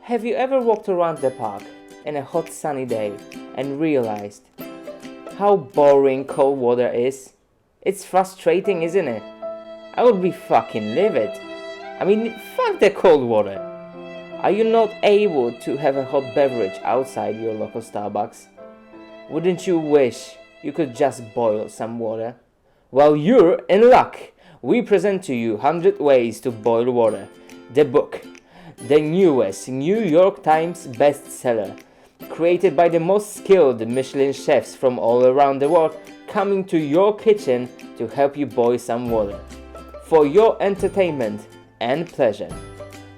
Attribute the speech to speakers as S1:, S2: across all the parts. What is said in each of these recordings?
S1: Have you ever walked around the park in a hot sunny day and realized how boring cold water is? It's frustrating, isn't it? I would be fucking livid. I mean, fuck the cold water. Are you not able to have a hot beverage outside your local Starbucks? Wouldn't you wish you could just boil some water? Well, you're in luck. We present to you 100 Ways to Boil Water, the book, the newest New York Times bestseller, created by the most skilled Michelin chefs from all around the world, coming to your kitchen to help you boil some water for your entertainment and pleasure.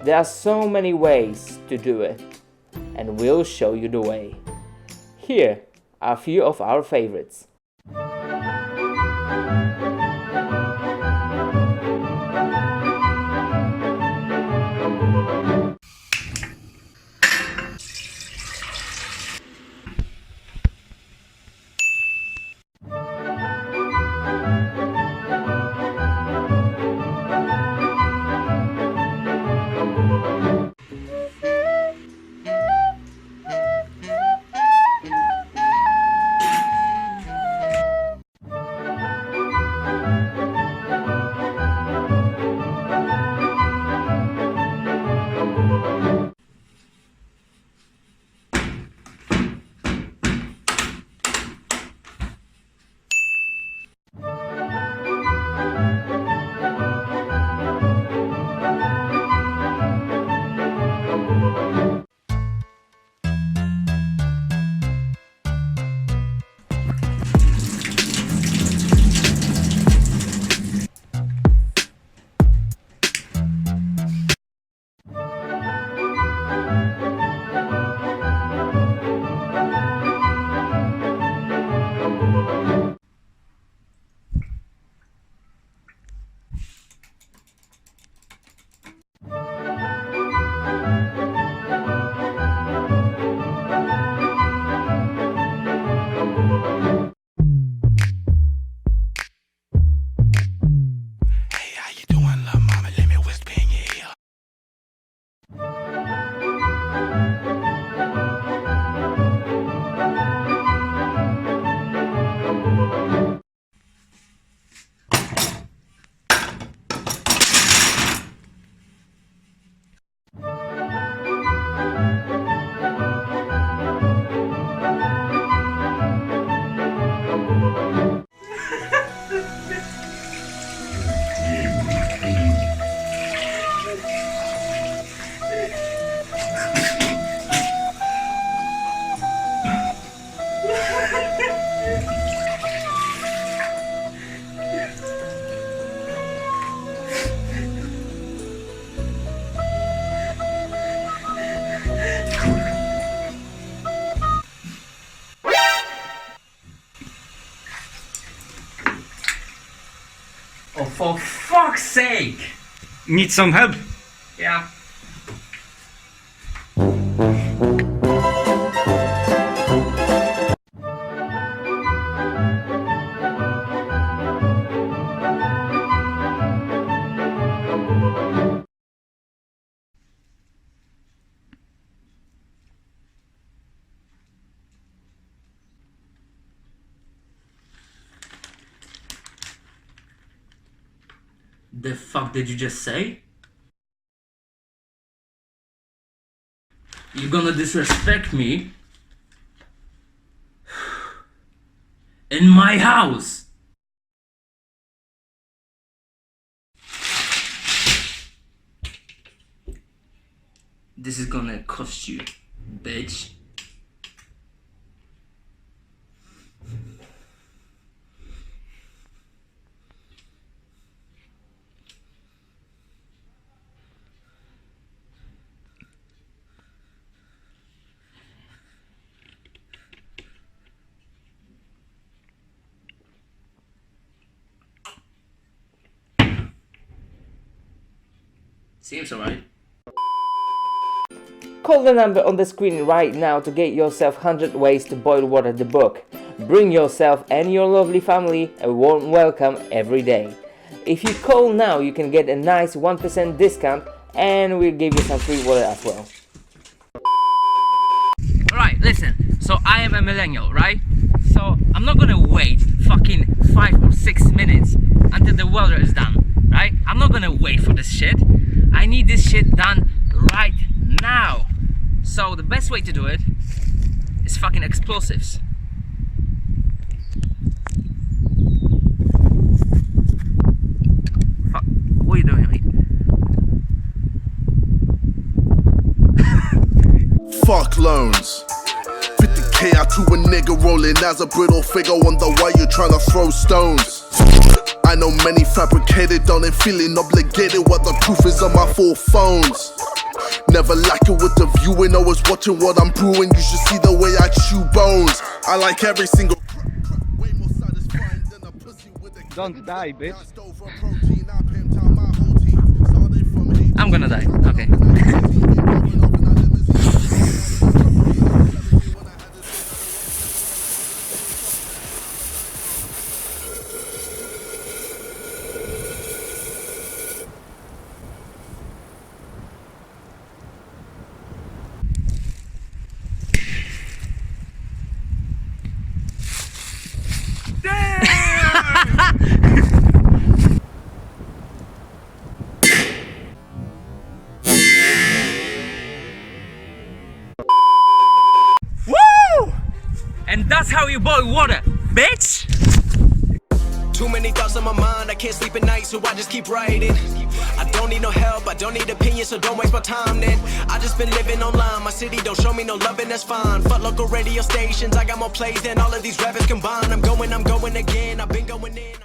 S1: There are so many ways to do it, and we'll show you the way. Here are a few of our favorites.
S2: Oh, for fuck's sake!
S3: Need some help?
S2: Yeah. The fuck did you just say? You gonna disrespect me? In my house? This is gonna cost you, bitch. Seems alright.
S1: Call the number on the screen right now to get yourself 100 Ways to Boil Water, the book. Bring yourself and your lovely family a warm welcome every day. If you call now, you can get a nice 1% discount and we'll give you some free water as well. Right, listen. So I am a millennial, right? So I'm not gonna wait fucking 5 or 6 minutes until the welder is done, right? I'm not gonna wait for this shit. I need this shit done right now. So the best way to do it is fucking explosives. Fuck, what are you doing, mate?
S3: Fuck loans. 50k out to a nigga rolling as a brittle figure. Wonder why you're trying to throw stones. I know many fabricated on and feeling obligated. What the proof is on my 4 phones. Never like it with the viewing, always watching what I'm brewing. You should see the way I chew bones. I like every single. Way more satisfying than a pussy with a.
S1: Don't die, bitch.
S3: Protein, I pimped out my whole team. Started from 18.
S1: I'm gonna die, okay. Woo! And that's how you boil water, bitch!
S4: Too many thoughts on my mind, I can't sleep at night, so I just keep writing. I don't need no help, I don't need opinions, so don't waste my time then. I just been living online, my city don't show me no loving, that's fine. Fuck local radio stations, I got more plays than all of these rappers combined. I'm going again, I've been going in.